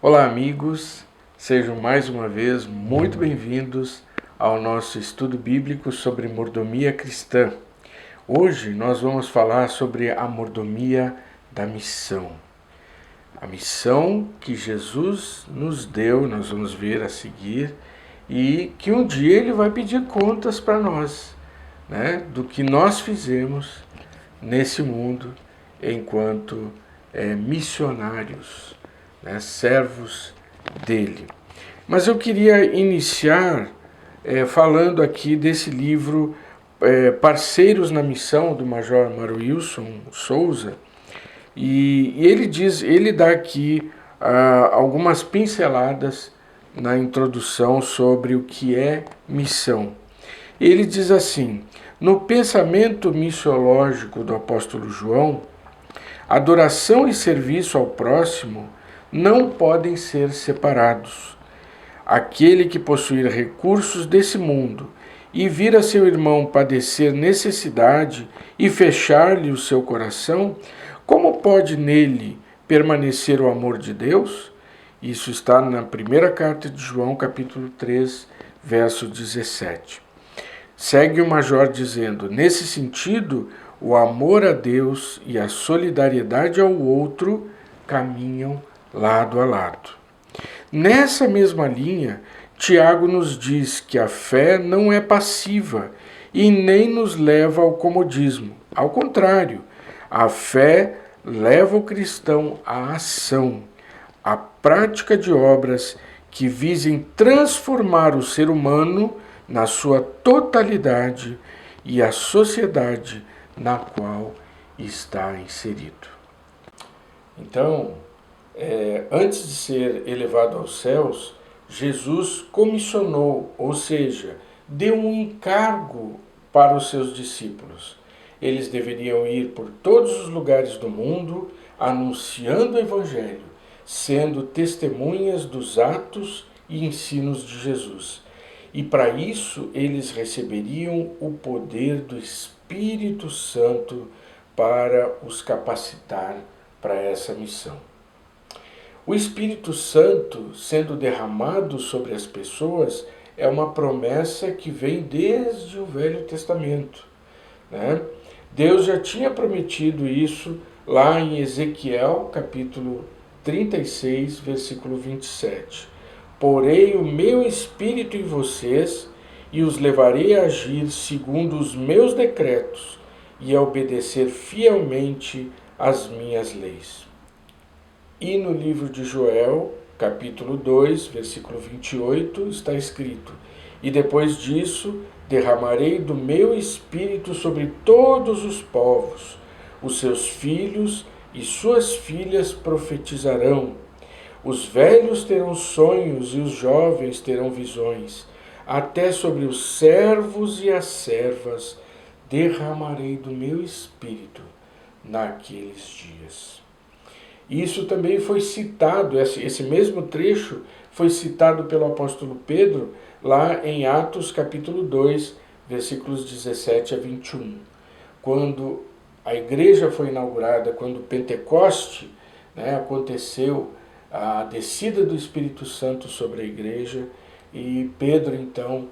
Olá, amigos, sejam mais uma vez muito bem-vindos ao nosso estudo bíblico sobre mordomia cristã. Hoje nós vamos falar sobre a mordomia da missão. A missão que Jesus nos deu, nós vamos ver a seguir, e que um dia Ele vai pedir contas para nós, do que nós fizemos nesse mundo enquanto missionários, servos dele. Mas eu queria iniciar falando aqui desse livro Parceiros na Missão, do Major Mário Wilson Souza, e ele dá aqui algumas pinceladas na introdução sobre o que é missão. Ele diz assim: no pensamento missiológico do apóstolo João, adoração e serviço ao próximo não podem ser separados. Aquele que possuir recursos desse mundo e vir a seu irmão padecer necessidade e fechar-lhe o seu coração, como pode nele permanecer o amor de Deus? Isso está na primeira carta de João, capítulo 3, verso 17. Segue o major dizendo: nesse sentido, o amor a Deus e a solidariedade ao outro caminham lado a lado. Nessa mesma linha, Tiago nos diz que a fé não é passiva e nem nos leva ao comodismo. Ao contrário, a fé leva o cristão à ação, à prática de obras que visem transformar o ser humano na sua totalidade e a sociedade na qual está inserido. Então, antes de ser elevado aos céus, Jesus comissionou, ou seja, deu um encargo para os seus discípulos. Eles deveriam ir por todos os lugares do mundo, anunciando o Evangelho, sendo testemunhas dos atos e ensinos de Jesus. E para isso eles receberiam o poder do Espírito Santo para os capacitar para essa missão. O Espírito Santo sendo derramado sobre as pessoas é uma promessa que vem desde o Velho Testamento. Deus já tinha prometido isso lá em Ezequiel, capítulo 36, versículo 27. Porei o meu Espírito em vocês e os levarei a agir segundo os meus decretos e a obedecer fielmente às minhas leis. E no livro de Joel, capítulo 2, versículo 28, está escrito: e depois disso derramarei do meu espírito sobre todos os povos, os seus filhos e suas filhas profetizarão, os velhos terão sonhos e os jovens terão visões, até sobre os servos e as servas derramarei do meu espírito naqueles dias. Isso também foi citado, esse mesmo trecho foi citado pelo apóstolo Pedro lá em Atos capítulo 2, versículos 17 a 21. Quando a igreja foi inaugurada, quando Pentecoste aconteceu, a descida do Espírito Santo sobre a igreja, e Pedro então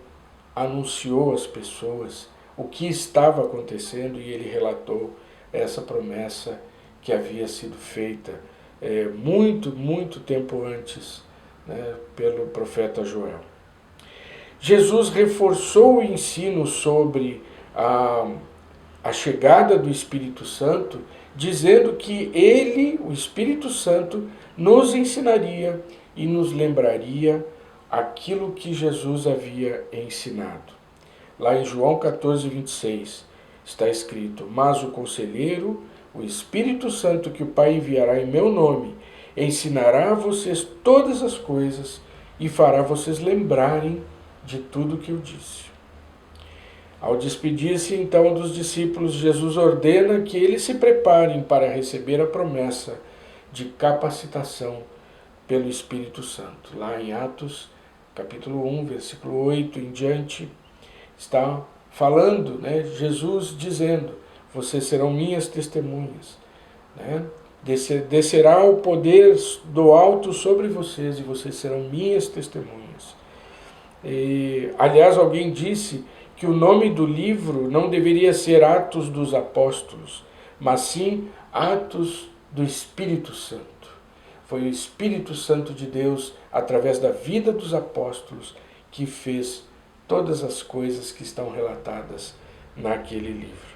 anunciou às pessoas o que estava acontecendo e ele relatou essa promessa que havia sido feita muito tempo antes pelo profeta Joel. Jesus reforçou o ensino sobre a chegada do Espírito Santo, dizendo que ele, o Espírito Santo, nos ensinaria e nos lembraria aquilo que Jesus havia ensinado. Lá em João 14, 26, está escrito: mas o conselheiro, o Espírito Santo que o Pai enviará em meu nome, ensinará a vocês todas as coisas e fará vocês lembrarem de tudo que eu disse. Ao despedir-se então dos discípulos, Jesus ordena que eles se preparem para receber a promessa de capacitação pelo Espírito Santo. Lá em Atos, capítulo 1, versículo 8 em diante, está falando, né, Jesus dizendo: vocês serão minhas testemunhas, né? Descerá o poder do alto sobre vocês e vocês serão minhas testemunhas. Aliás, alguém disse que o nome do livro não deveria ser Atos dos Apóstolos, mas sim Atos do Espírito Santo. Foi o Espírito Santo de Deus, através da vida dos apóstolos, que fez todas as coisas que estão relatadas naquele livro.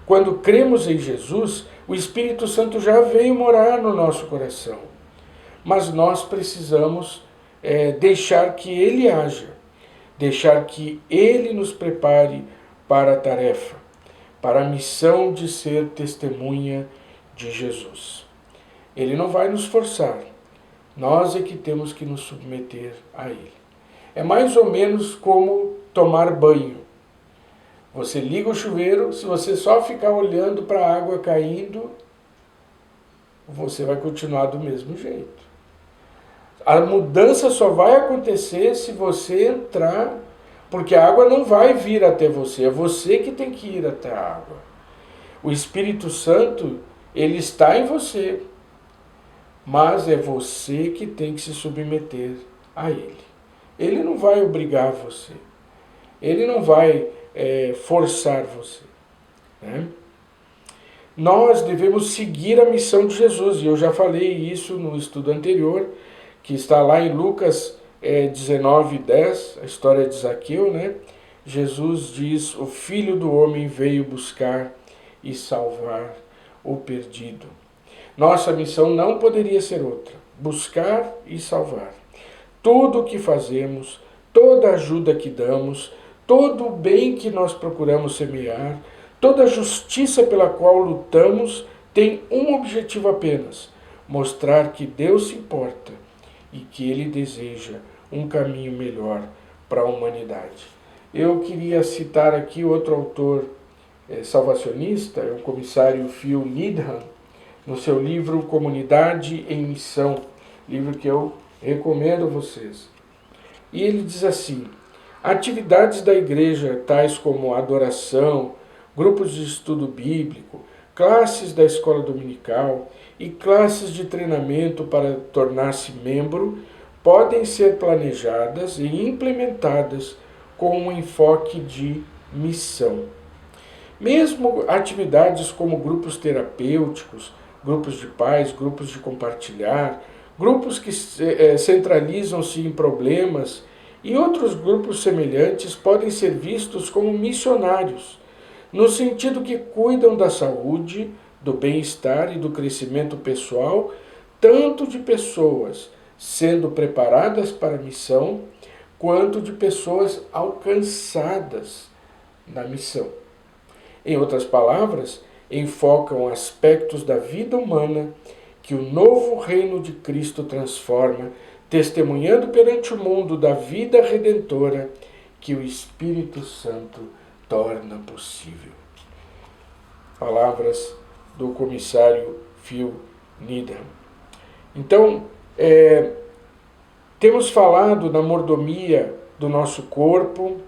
Quando cremos em Jesus, o Espírito Santo já veio morar no nosso coração, mas nós precisamos deixar que Ele haja, deixar que Ele nos prepare para a tarefa, para a missão de ser testemunha de Jesus. Ele não vai nos forçar, nós é que temos que nos submeter a Ele. É mais ou menos como tomar banho. Você liga o chuveiro, se você só ficar olhando para a água caindo, você vai continuar do mesmo jeito. A mudança só vai acontecer se você entrar, porque a água não vai vir até você, é você que tem que ir até a água. O Espírito Santo, ele está em você, mas é você que tem que se submeter a Ele. Ele não vai obrigar você, Ele não vai forçar você, né? Nós devemos seguir a missão de Jesus, e eu já falei isso no estudo anterior, que está lá em Lucas 19:10, a história de Zaqueu, né? Jesus diz: o Filho do Homem veio buscar e salvar o perdido. Nossa missão não poderia ser outra: buscar e salvar. Tudo o que fazemos, toda a ajuda que damos, todo o bem que nós procuramos semear, toda a justiça pela qual lutamos, tem um objetivo apenas: mostrar que Deus se importa e que Ele deseja um caminho melhor para a humanidade. Eu queria citar aqui outro autor salvacionista, é o comissário Phil Needham, no seu livro Comunidade em Missão, livro que eu recomendo a vocês. E ele diz assim: atividades da igreja, tais como adoração, grupos de estudo bíblico, classes da escola dominical e classes de treinamento para tornar-se membro, podem ser planejadas e implementadas com um enfoque de missão. Mesmo atividades como grupos terapêuticos, grupos de paz, grupos de compartilhar, grupos que centralizam-se em problemas e outros grupos semelhantes podem ser vistos como missionários, no sentido que cuidam da saúde, do bem-estar e do crescimento pessoal, tanto de pessoas sendo preparadas para a missão, quanto de pessoas alcançadas na missão. Em outras palavras, enfocam aspectos da vida humana que o novo reino de Cristo transforma, testemunhando perante o mundo da vida redentora que o Espírito Santo torna possível. Palavras do comissário Phil Needham. Então, temos falado na mordomia do nosso corpo,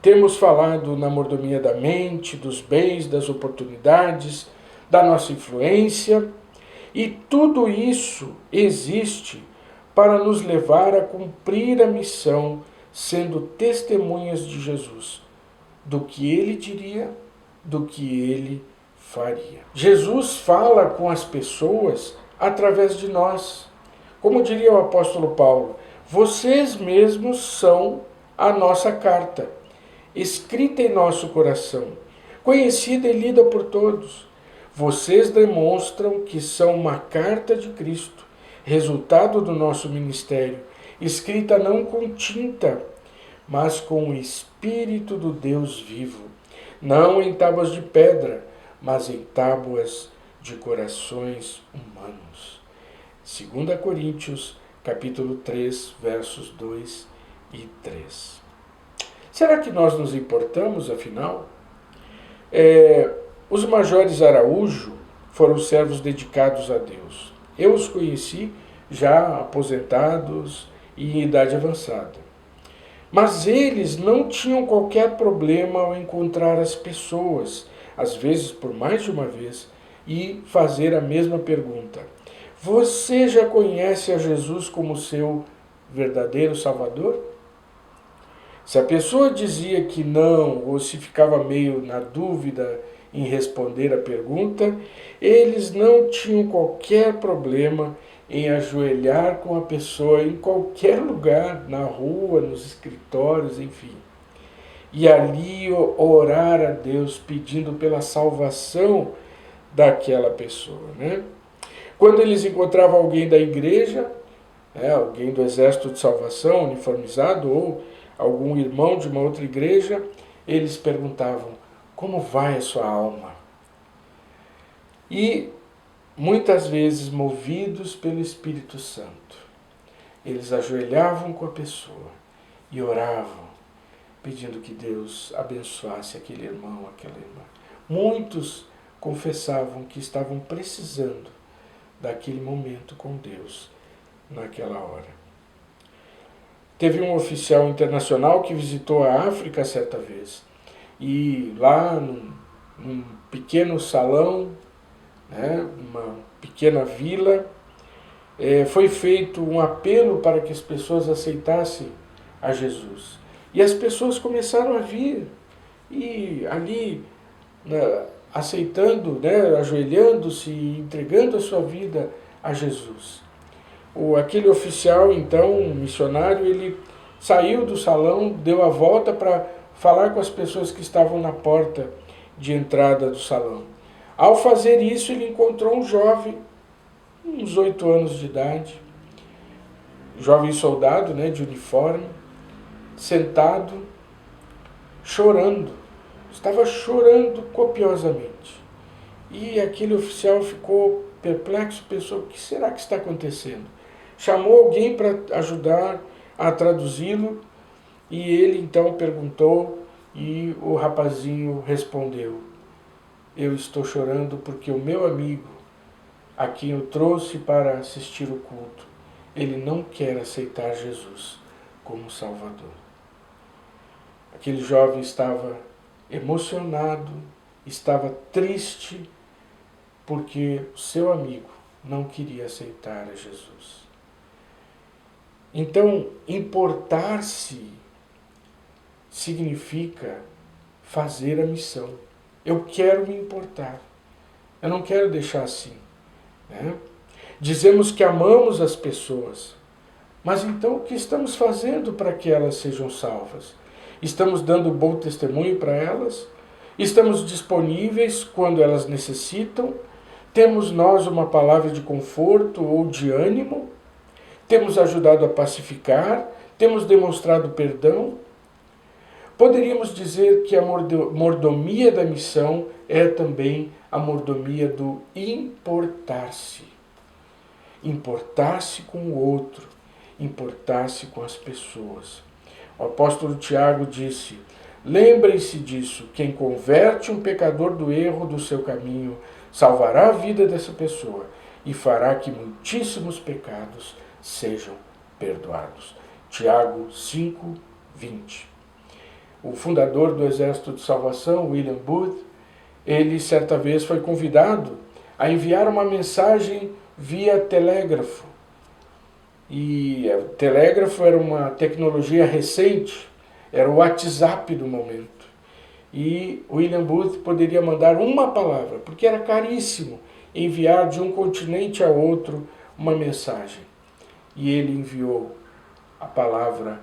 temos falado na mordomia da mente, dos bens, das oportunidades, da nossa influência, e tudo isso existe para nos levar a cumprir a missão, sendo testemunhas de Jesus, do que Ele diria, do que Ele faria. Jesus fala com as pessoas através de nós. Como diria o apóstolo Paulo: vocês mesmos são a nossa carta, escrita em nosso coração, conhecida e lida por todos. Vocês demonstram que são uma carta de Cristo, resultado do nosso ministério, escrita não com tinta, mas com o Espírito do Deus vivo, não em tábuas de pedra, mas em tábuas de corações humanos. 2 Coríntios, capítulo 3, versos 2 e 3. Será que nós nos importamos, afinal? Os majores Araújo foram servos dedicados a Deus. Eu os conheci já aposentados e em idade avançada. Mas eles não tinham qualquer problema ao encontrar as pessoas, às vezes por mais de uma vez, e fazer a mesma pergunta: você já conhece a Jesus como seu verdadeiro Salvador? Se a pessoa dizia que não, ou se ficava meio na dúvida em responder a pergunta, eles não tinham qualquer problema em ajoelhar com a pessoa em qualquer lugar, na rua, nos escritórios, enfim. E ali orar a Deus pedindo pela salvação daquela pessoa, né? Quando eles encontravam alguém da igreja, alguém do Exército de Salvação, uniformizado, ou algum irmão de uma outra igreja, eles perguntavam: como vai a sua alma? E muitas vezes, movidos pelo Espírito Santo, eles ajoelhavam com a pessoa e oravam, pedindo que Deus abençoasse aquele irmão, aquela irmã. Muitos confessavam que estavam precisando daquele momento com Deus, naquela hora. Teve um oficial internacional que visitou a África certa vez, e lá num pequeno salão, uma pequena vila, foi feito um apelo para que as pessoas aceitassem a Jesus. E as pessoas começaram a vir, e ali, aceitando, ajoelhando-se e entregando a sua vida a Jesus. Aquele oficial, então, um missionário, ele saiu do salão, deu a volta para falar com as pessoas que estavam na porta de entrada do salão. Ao fazer isso, ele encontrou um jovem, uns 8 anos de idade, jovem soldado, de uniforme, sentado, chorando. Estava chorando copiosamente. E aquele oficial ficou perplexo, pensou: o que será que está acontecendo? Chamou alguém para ajudar a traduzi-lo, e ele então perguntou, e o rapazinho respondeu: eu estou chorando porque o meu amigo, a quem eu trouxe para assistir o culto, ele não quer aceitar Jesus como Salvador. Aquele jovem estava emocionado, estava triste, porque o seu amigo não queria aceitar a Jesus. Então, importar-se significa fazer a missão. Eu quero me importar. Eu não quero deixar assim. Dizemos que amamos as pessoas, mas então o que estamos fazendo para que elas sejam salvas? Estamos dando bom testemunho para elas? Estamos disponíveis quando elas necessitam? Temos nós uma palavra de conforto ou de ânimo? Temos ajudado a pacificar? Temos demonstrado perdão? Poderíamos dizer que a mordomia da missão é também a mordomia do importar-se. Importar-se com o outro, importar-se com as pessoas. O apóstolo Tiago disse: lembrem-se disso, quem converte um pecador do erro do seu caminho, salvará a vida dessa pessoa e fará que muitíssimos pecados sejam perdoados. Tiago 5:20. O fundador do Exército de Salvação, William Booth, ele certa vez foi convidado a enviar uma mensagem via telégrafo. E o telégrafo era uma tecnologia recente, era o WhatsApp do momento. E William Booth poderia mandar uma palavra, porque era caríssimo enviar de um continente a outro uma mensagem. E ele enviou a palavra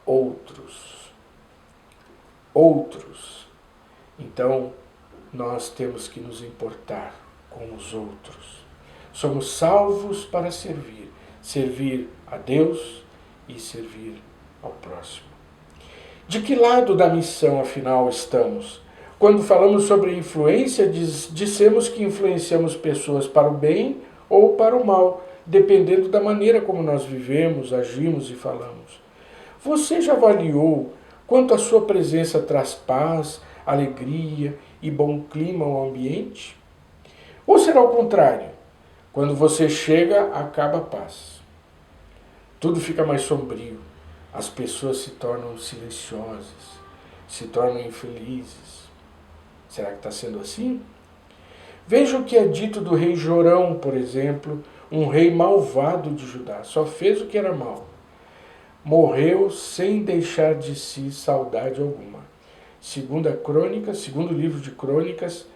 outros. Outros. Então, nós temos que nos importar com os outros. Somos salvos para servir. Servir a Deus e servir ao próximo. De que lado da missão, afinal, estamos? Quando falamos sobre influência, dissemos que influenciamos pessoas para o bem ou para o mal, dependendo da maneira como nós vivemos, agimos e falamos. Você já avaliou quanto a sua presença traz paz, alegria e bom clima ao ambiente? Ou será o contrário? Quando você chega, acaba a paz. Tudo fica mais sombrio. As pessoas se tornam silenciosas, se tornam infelizes. Será que está sendo assim? Veja o que é dito do rei Jorão, por exemplo, um rei malvado de Judá. Só fez o que era mal. Morreu sem deixar de si saudade alguma. Segundo livro de Crônicas,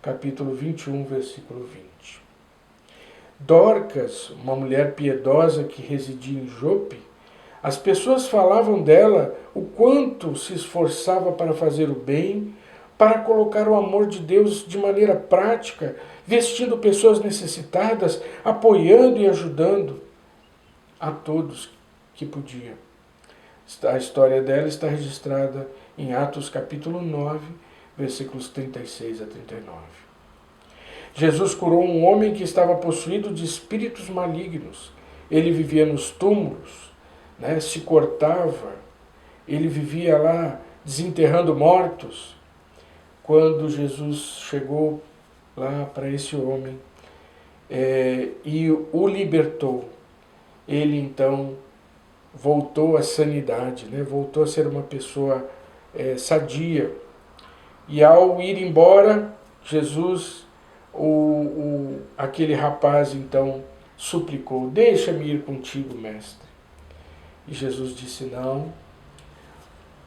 capítulo 21, versículo 20. Dorcas, uma mulher piedosa que residia em Jope, as pessoas falavam dela o quanto se esforçava para fazer o bem, para colocar o amor de Deus de maneira prática, vestindo pessoas necessitadas, apoiando e ajudando a todos que podia. A história dela está registrada em Atos capítulo 9, versículos 36 a 39. Jesus curou um homem que estava possuído de espíritos malignos. Ele vivia nos túmulos, se cortava, ele vivia lá desenterrando mortos. Quando Jesus chegou lá para esse homem e o libertou, ele então voltou à sanidade, voltou a ser uma pessoa sadia. E ao ir embora, Jesus, aquele rapaz então suplicou: deixa-me ir contigo, mestre. E Jesus disse: não,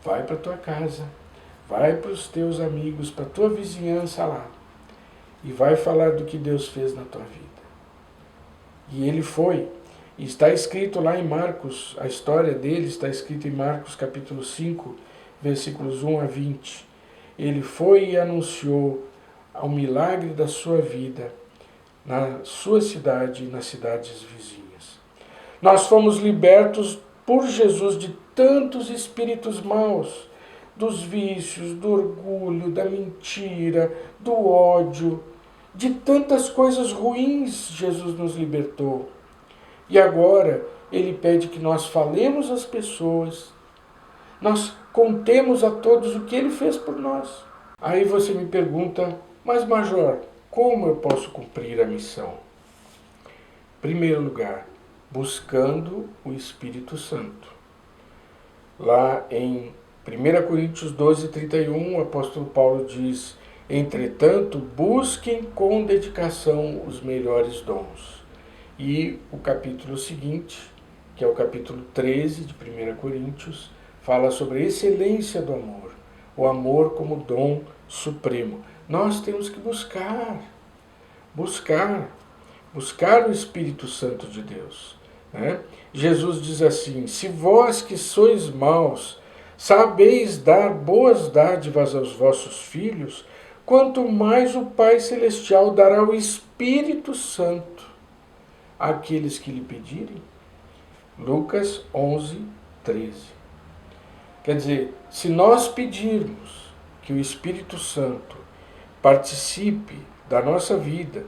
vai para tua casa, vai para os teus amigos, para a tua vizinhança lá, e vai falar do que Deus fez na tua vida. E ele foi. E está escrito lá em Marcos, a história dele está escrita em Marcos capítulo 5, versículos 1 a 20. Ele foi e anunciou ao milagre da sua vida na sua cidade e nas cidades vizinhas. Nós fomos libertos por Jesus de tantos espíritos maus, dos vícios, do orgulho, da mentira, do ódio, de tantas coisas ruins. Jesus nos libertou. E agora ele pede que nós falemos às pessoas, nós contemos a todos o que ele fez por nós. Aí você me pergunta: mas Major, como eu posso cumprir a missão? Em primeiro lugar, buscando o Espírito Santo. Lá em 1 Coríntios 12, 31, o apóstolo Paulo diz: entretanto, busquem com dedicação os melhores dons. E o capítulo seguinte, que é o capítulo 13 de 1 Coríntios, fala sobre a excelência do amor, o amor como dom supremo. Nós temos que buscar o Espírito Santo de Deus. Jesus diz assim: se vós que sois maus, sabeis dar boas dádivas aos vossos filhos, quanto mais o Pai Celestial dará o Espírito Santo àqueles que lhe pedirem. Lucas 11, 13. Quer dizer, se nós pedirmos que o Espírito Santo participe da nossa vida,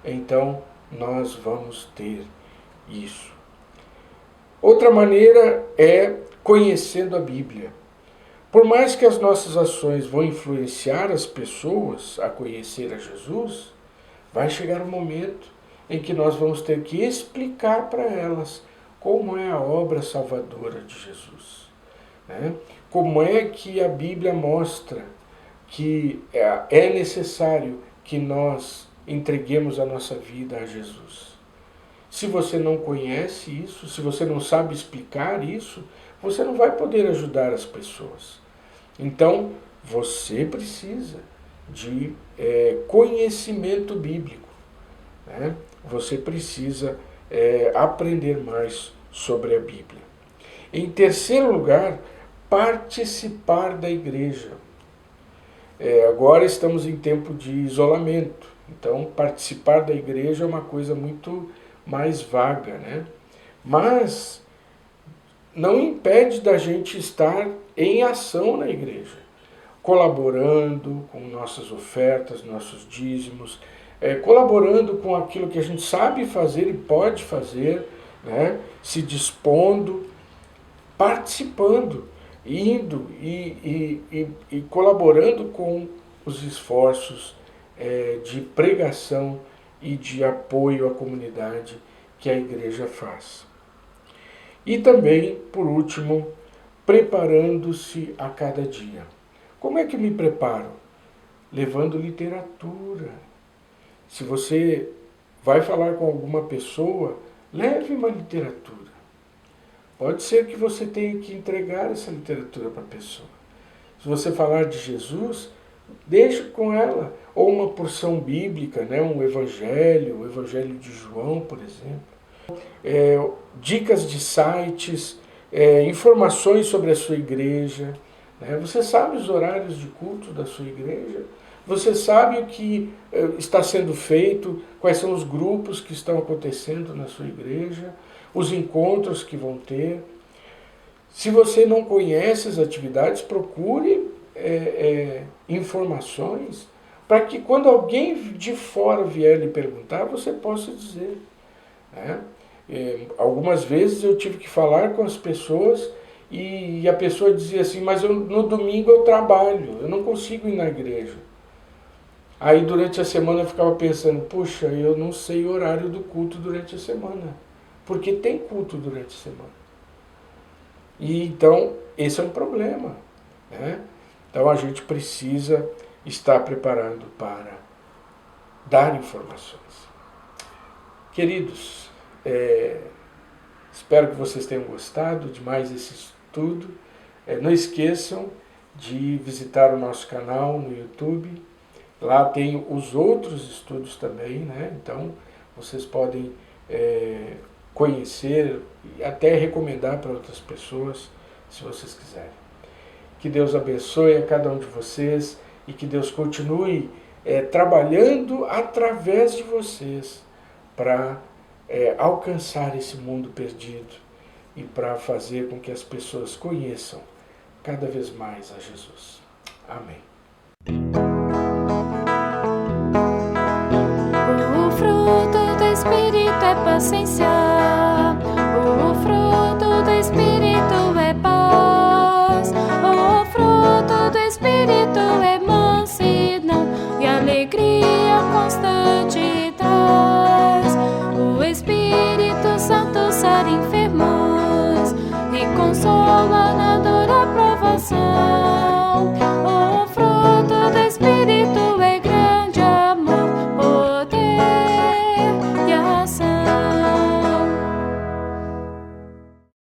então nós vamos ter isso. Outra maneira é conhecendo a Bíblia. Por mais que as nossas ações vão influenciar as pessoas a conhecer a Jesus, vai chegar um momento em que nós vamos ter que explicar para elas como é a obra salvadora de Jesus. Como é que a Bíblia mostra que é necessário que nós entreguemos a nossa vida a Jesus. Se você não conhece isso, se você não sabe explicar isso, você não vai poder ajudar as pessoas. Então, você precisa de conhecimento bíblico. Você precisa aprender mais sobre a Bíblia. Em terceiro lugar, participar da igreja. Agora estamos em tempo de isolamento, então participar da igreja é uma coisa muito mais vaga, Mas não impede da gente estar em ação na igreja, colaborando com nossas ofertas, nossos dízimos, colaborando com aquilo que a gente sabe fazer e pode fazer, se dispondo, participando. indo e colaborando com os esforços de pregação e de apoio à comunidade que a igreja faz. E também, por último, preparando-se a cada dia. Como é que me preparo? Levando literatura. Se você vai falar com alguma pessoa, leve uma literatura. Pode ser que você tenha que entregar essa literatura para a pessoa. Se você falar de Jesus, deixe com ela. Ou uma porção bíblica, né? Um evangelho, o Evangelho de João, por exemplo. Dicas de sites, informações sobre a sua igreja. Né? Você sabe os horários de culto da sua igreja? Você sabe o que está sendo feito, quais são os grupos que estão acontecendo na sua igreja, os encontros que vão ter. Se você não conhece as atividades, procure informações para que quando alguém de fora vier lhe perguntar, você possa dizer. Né? Algumas vezes eu tive que falar com as pessoas e a pessoa dizia assim, mas no domingo eu trabalho, eu não consigo ir na igreja. Aí durante a semana eu ficava pensando, puxa, eu não sei o horário do culto durante a semana, porque tem culto durante a semana. E então, esse é um problema. Né? Então a gente precisa estar preparado para dar informações. Queridos, espero que vocês tenham gostado de mais esse estudo. Não esqueçam de visitar o nosso canal no YouTube. Lá tem os outros estudos também, né? Então vocês podem conhecer e até recomendar para outras pessoas, se vocês quiserem. Que Deus abençoe a cada um de vocês e que Deus continue trabalhando através de vocês para alcançar esse mundo perdido e para fazer com que as pessoas conheçam cada vez mais a Jesus. Amém. O fruto do Espírito é paciência, o fruto do Espírito é paz, o fruto do Espírito